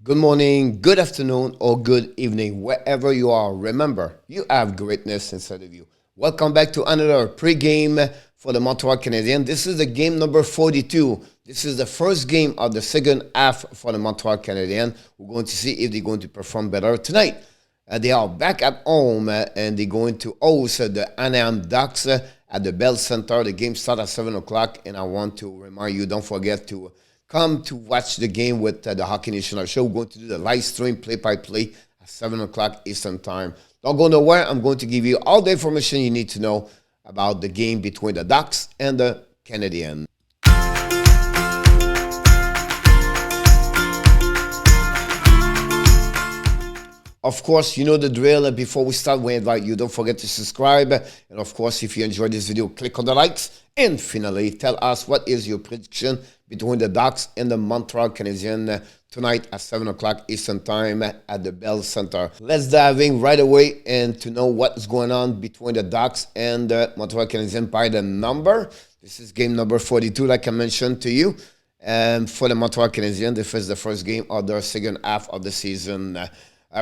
Good morning, good afternoon, or good evening, wherever you are. Remember, you have greatness inside of you. Welcome back to another pregame for the Montreal Canadiens. This is the game number 42. This is the first game of the second half for the Montreal Canadiens. We're going to see if they're going to perform better tonight. They are back at home and they're going to host the Anaheim Ducks at the Bell Center. The game starts at 7 o'clock, and I want to remind you, don't forget to come to watch the game with the Hockey National Show. We're going to do the live stream play-by-play at 7 o'clock Eastern Time. Don't go nowhere. I'm going to give you all the information you need to know about the game between the Ducks and the Canadiens. Of course, you know the drill. Before we start, we invite you, don't forget to subscribe. And of course, if you enjoyed this video, click on the likes. And finally, tell us what is your prediction between the Ducks and the Montreal Canadiens tonight at 7 o'clock Eastern Time at the Bell Center. Let's dive in right away and to know what is going on between the Ducks and the Montreal Canadiens by the number. This is game number 42, like I mentioned to you. And for the Montreal Canadiens, this is the first game of their second half of the season.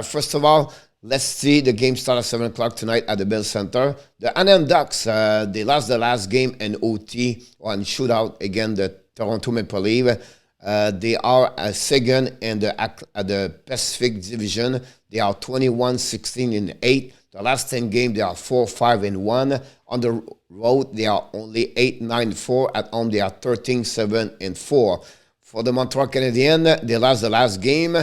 First of all, let's see the game start at 7 o'clock tonight at the Bell Center. The Anaheim Ducks, they lost the last game in OT on shootout against the Toronto Maple Leafs. They are second in the Pacific Division. They are 21-16-8. The last 10 games, they are 4-5-1. On the road, they are only 8-9-4. At home, they are 13-7-4. For the Montreal Canadiens, they lost the last game.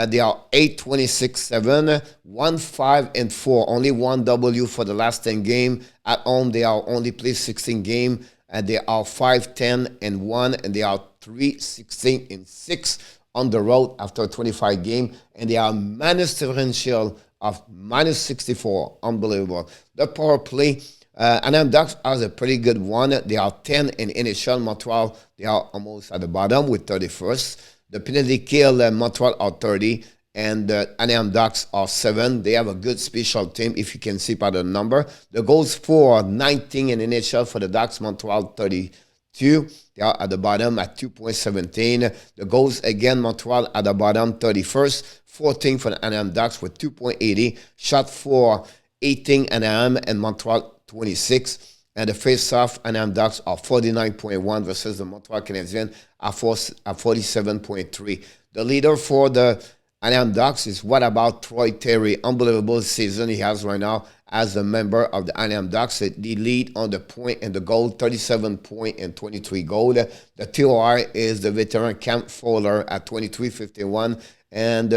They are 8-26-7, 1-5-4. Only one W for the last 10 games. At home, they are only played 16 games. And they are 5-10-1. And they are 3-16-6 on the road after 25 games. And they are minus differential of minus 64. Unbelievable. The power play. Anaheim Ducks has a pretty good one. They are 10 in NHL. Montreal, they are almost at the bottom with 31st. The penalty kill, Montreal are 30, and the Anaheim Ducks are 7. They have a good special team, if you can see by the number. The goals for 19 in NHL for the Ducks, Montreal 32. They are at the bottom at 2.17. The goals, again, Montreal at the bottom, 31st. 14 for the Anaheim Ducks with 2.80. Shot for 18 Anaheim and Montreal 26. And the face-off, Anaheim Ducks are 49.1 versus the Montreal Canadiens at 47.3. The leader for the Anaheim Ducks is what about Troy Terry? Unbelievable season he has right now as a member of the Anaheim Ducks. The lead on the point and the goal, 37 point and 23 goal. The TOR is the veteran Cam Fowler at 23.51. And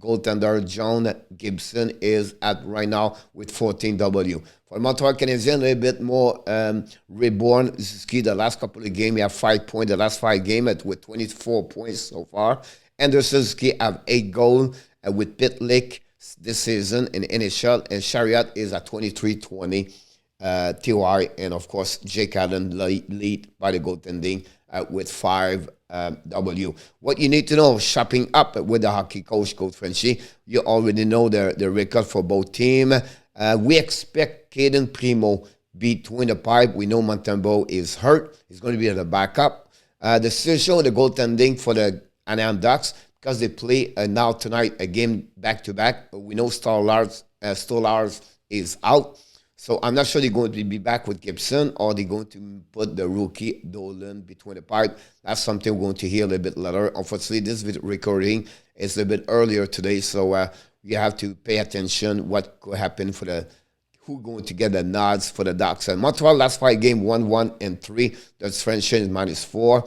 goaltender John Gibson is at right now with 14 W. For Montreal Canadiens, a little bit more reborn. Suzuki, the last couple of games, he have 5 points. The last 5 games with 24 points so far. Anderson Suzuki have 8 goals with Pitlick this season in NHL. And Chariot is at 23-20 TOR. And, of course, Jake Allen lead by the goaltending with 5 W. What you need to know, shopping up with the hockey coach, Coach Frenchy, you already know the record for both teams. We expect Caden Primo between the pipe. We know Montembeault is hurt. He's going to be at the backup. The situation, the goaltending for the Anaheim Ducks, because they play now tonight a game back-to-back. We know Stolarz is out. So I'm not sure they're going to be back with Gibson or they're going to put the rookie Dolan between the pipe. That's something we're going to hear a little bit later. Unfortunately, this recording is a bit earlier today, so you have to pay attention what could happen for who going to get the nods for the Ducks. And Montreal last 5 games 1-1-3. The French is -4.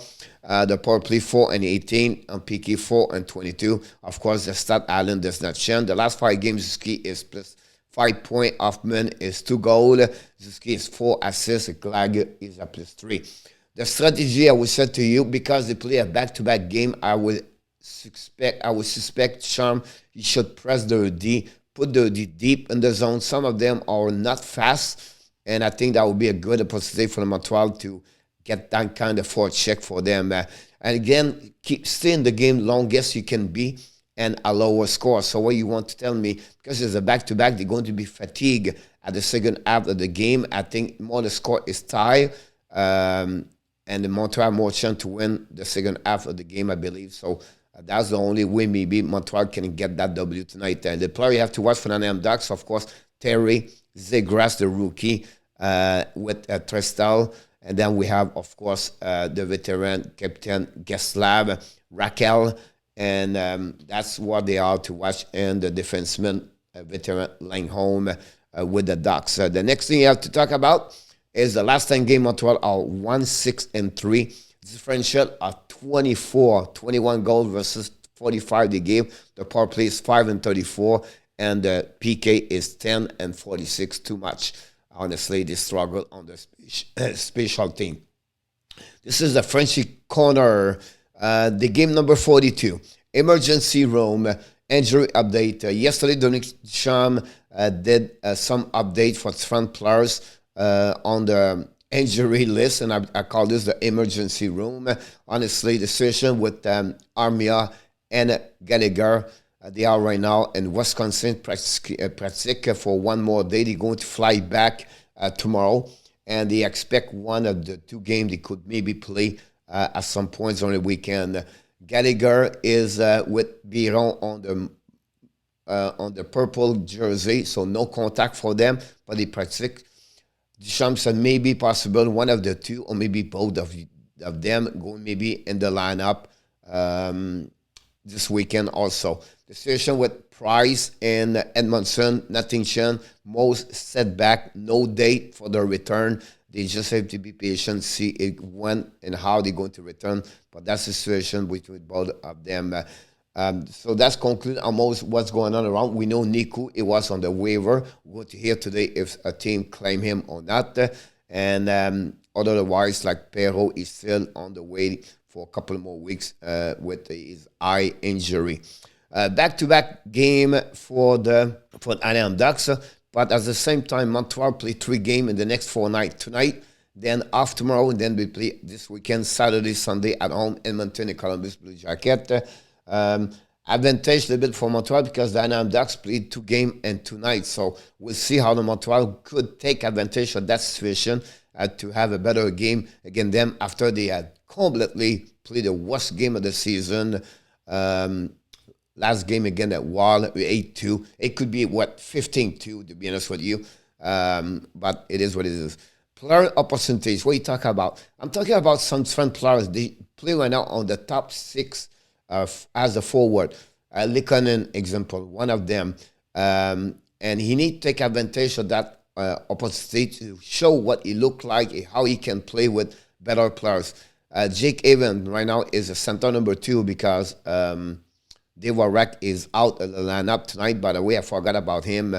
The power play 4-18. And PK 4-22. Of course, the stat Allen does not change. The last 5 games Ski is plus 5 point. Hoffman is 2 goals. Zuski is 4 assists. Glag is at +3. The strategy I would say to you, because they play a back-to-back game, I would suspect Charm, he should press the D, put the D deep in the zone. Some of them are not fast, and I think that would be a good opportunity for the Montreal to get that kind of forecheck for them. And again, stay in the game longest you can be and a lower score. So what you want to tell me, because it's a back-to-back, they're going to be fatigued at the second half of the game. I think more the score is tied, and the Montreal more chance to win the second half of the game, I believe. So That's the only way maybe Montreal can get that W tonight. And the player you have to watch for the Anaheim Ducks, of course, Terry Zegras, the rookie, with Tristal. And then we have, of course, the veteran Captain Geslav Raquel. And that's what they are to watch. And the defenseman, veteran Langholm with the Ducks. The next thing you have to talk about is the last 10 game Montreal are 1-6-3. Differential are 21 goals versus 45 they gave. The power play is 5-34, and the PK is 10-46. Too much. Honestly, they struggle on the special team. This is the Frenchy Corner. The game number 42. Emergency room injury update. Yesterday, Dominic Duchamp did some update for front players on the injury list, and I call this the emergency room. Honestly, the situation with Armia and Gallagher, they are right now in Wisconsin, practice for one more day. They're going to fly back tomorrow, and they expect one of the two games they could maybe play at some points on the weekend. Gallagher is with Biron on the purple jersey, so no contact for them, but they practice. Duchamp said maybe possible one of the two, or maybe both of them going maybe in the lineup this weekend also. The situation with Price and Edmondson, nothing changed. Most setback, no date for their return. They just have to be patient, see when and how they're going to return. But that's the situation with both of them. So that's concluded almost what's going on around. We know Niku, it was on the waiver. We're going to hear today if a team claim him or not. And otherwise, like Perrault is still on the way for a couple more weeks with his eye injury. Back-to-back game for Anaheim Ducks. But at the same time, Montreal play 3 games in the next 4 nights. Tonight, then off tomorrow, and then we play this weekend, Saturday, Sunday at home, Edmonton and Columbus Blue Jacket. Advantage a little bit for Montreal because the Anaheim Ducks played 2 games and 2 nights. So we'll see how the Montreal could take advantage of that situation to have a better game against them after they had completely played the worst game of the season. Last game again at Wall, 8-2. It could be, 15-2, to be honest with you. But it is what it is. Player opportunities, what are you talking about? I'm talking about some front players. They play right now on the top 6 as a forward. Likonen, example, one of them. And he needs to take advantage of that opportunity to show what he look like, how he can play with better players. Jake Evans right now is a center number 2 because Dave Warrack is out of the lineup tonight. By the way, I forgot about him.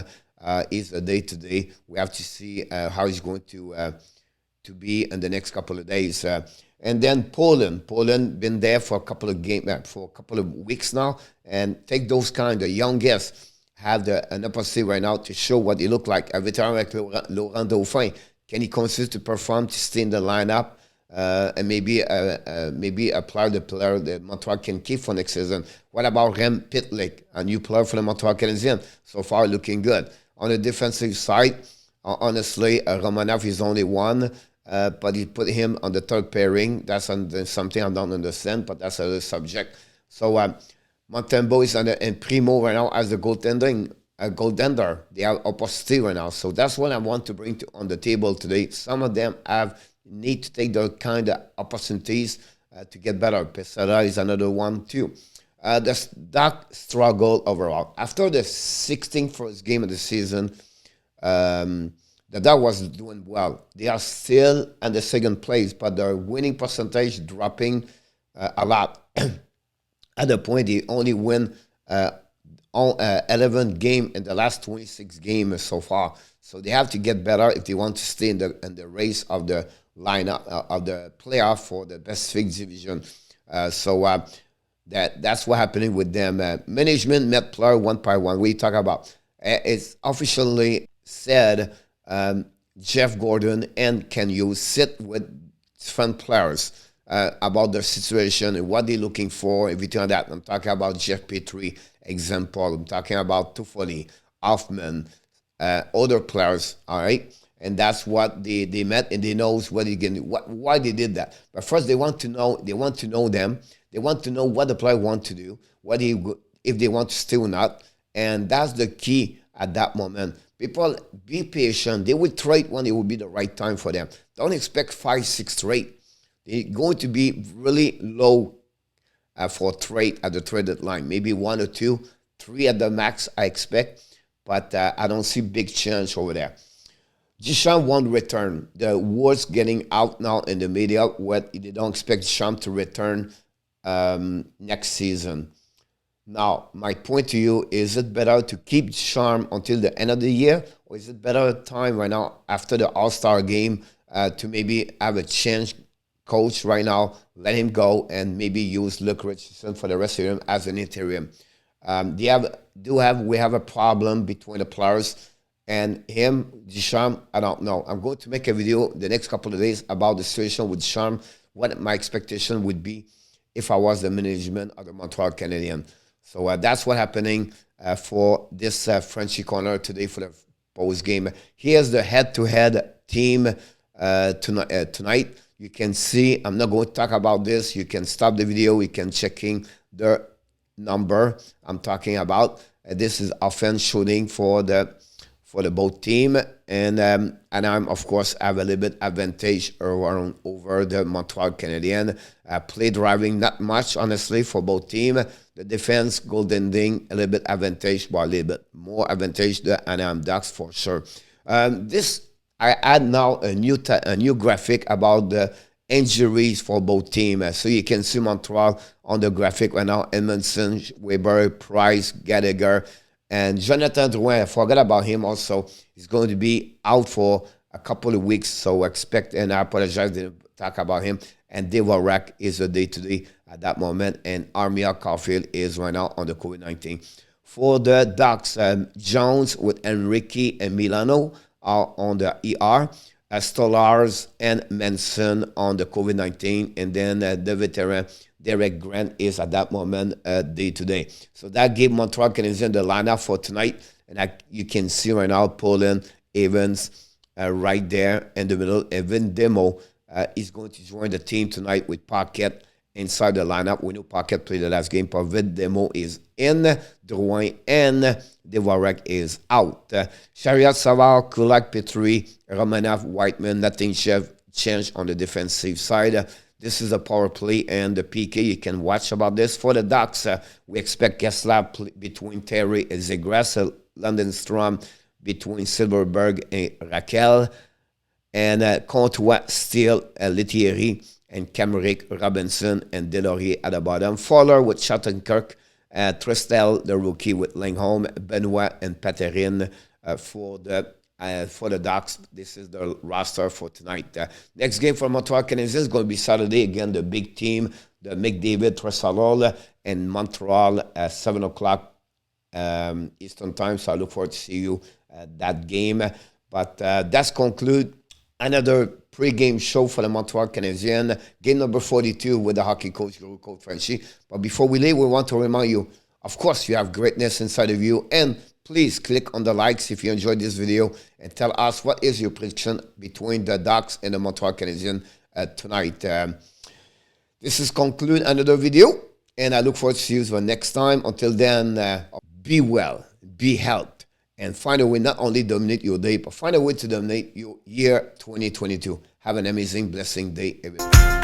He's a day-to-day. We have to see how he's going to be in the next couple of days. And then Poland been there for a couple of for a couple of weeks now, and take those kind of young guys have an opportunity right now to show what he look like. A veteran like Laurent Dauphin, can he continue to perform to stay in the lineup? And maybe apply the player that Montreal can keep for next season. What about Rem Pitlick, a new player for the Montreal Canadiens? So far, looking good. On the defensive side, honestly, Romanov is only one, but he put him on the third pairing. That's something I don't understand, but that's a subject. So Montembeault is and Primo right now as the goaltender. They have opportunity right now. So that's what I want to bring on the table today. Some of them need to take those kind of opportunities to get better. Pesara is another one too. The Duck struggle overall. After the 16th first game of the season, the Duck was doing well. They are still in the second place, but their winning percentage dropping a lot. At the point, they only win 11 games in the last 26 games so far. So they have to get better if they want to stay in the race of the lineup of the playoff for the Pacific Division. That's what happening with them. Management met player one by one. We talk about it's officially said Jeff Gordon and Ken Hughes sit with front players about their situation and what they're looking for, everything like that. I'm talking about Jeff Petrie, example. I'm talking about Toffoli, Hoffman, other players, all right? And that's what they met, and they knows what why they did that. But first, they want to know them. They want to know what the player want to do, if they want to stay or not. And that's the key at that moment. People, be patient. They will trade when it will be the right time for them. Don't expect 5, 6 trade. They're going to be really low for trade at the traded line. Maybe 1 or 2, 3 at the max, I expect. But I don't see big change over there. Deschamps won't return. The word's getting out now in the media what they don't expect Deschamps to return next season. Now, my point to you, is it better to keep Deschamps until the end of the year, or is it better time right now after the All-Star game to maybe have a change coach right now, let him go, and maybe use Luke Richardson for the rest of him as an interim? We have a problem between the players and him, Deschamps. I don't know. I'm going to make a video the next couple of days about the situation with Deschamps, what my expectation would be if I was the management of the Montreal Canadiens. So that's what's happening for this Frenchy Corner today for the post game. Here's the head-to-head team tonight. You can see, I'm not going to talk about this. You can stop the video. You can checking the number I'm talking about. This is offense shooting for the both team, and I'm of course have a little bit advantage over the Montreal Canadiens. Play driving not much honestly for both team. The defense goaltending a little bit advantage, but a little bit more advantage the Anaheim Ducks for sure. I add now a new graphic about the injuries for both teams. So you can see Montreal on the graphic right now. Edmondson, Weber, Price, Gallagher, and Jonathan Drouin. I forgot about him also. He's going to be out for a couple of weeks. So expect, and I apologize, didn't talk about him. And Devorak is a day-to-day at that moment. And Armia Caulfield is right now on the COVID-19. For the Ducks, Jones with Enrique and Milano are on the ER. Stolars and Manson on the COVID-19, and then the veteran Derek Grant is at that moment day-to-day. So that gave Montreal Canadiens the lineup for tonight, and you can see right now Poland, Evans right there in the middle. Evan Demo is going to join the team tonight with Paquette inside the lineup. We know Paquette played the last game, but Evan Demo is in, Drouin and Devorak is out. Chariot, Savard, Kulak, Petrie, Romanov, Whiteman, nothing changed on the defensive side. This is a power play and the PK. You can watch about this. For the Ducks, we expect Getzlaf between Terry and Zegras, Lundestrom between Silverberg and Raquel, and Comtois, Steele, Lethierry, and Camerick, Robinson, and Delorier at the bottom. Fowler with Shattenkirk, Tristel, the rookie with Lingholm, Benoit, and Paterine for the Ducks. This is the roster for tonight. Next game for Montreal Canadiens is going to be Saturday. Again, the big team, the McDavid, Tressalol, and Montreal at 7 o'clock Eastern time. So I look forward to see you at that game. But that's conclude another pre-game show for the Montreal Canadiens. Game number 42 with the hockey coach, Coach Frenchy. But before we leave, we want to remind you, of course, you have greatness inside of you. And please click on the likes if you enjoyed this video and tell us what is your prediction between the Ducks and the Montreal Canadiens tonight. This is conclude another video, and I look forward to see you the next time. Until then, be well, be healthy, and find a way not only dominate your day, but find a way to dominate your year 2022. Have an amazing, blessing day, everyone.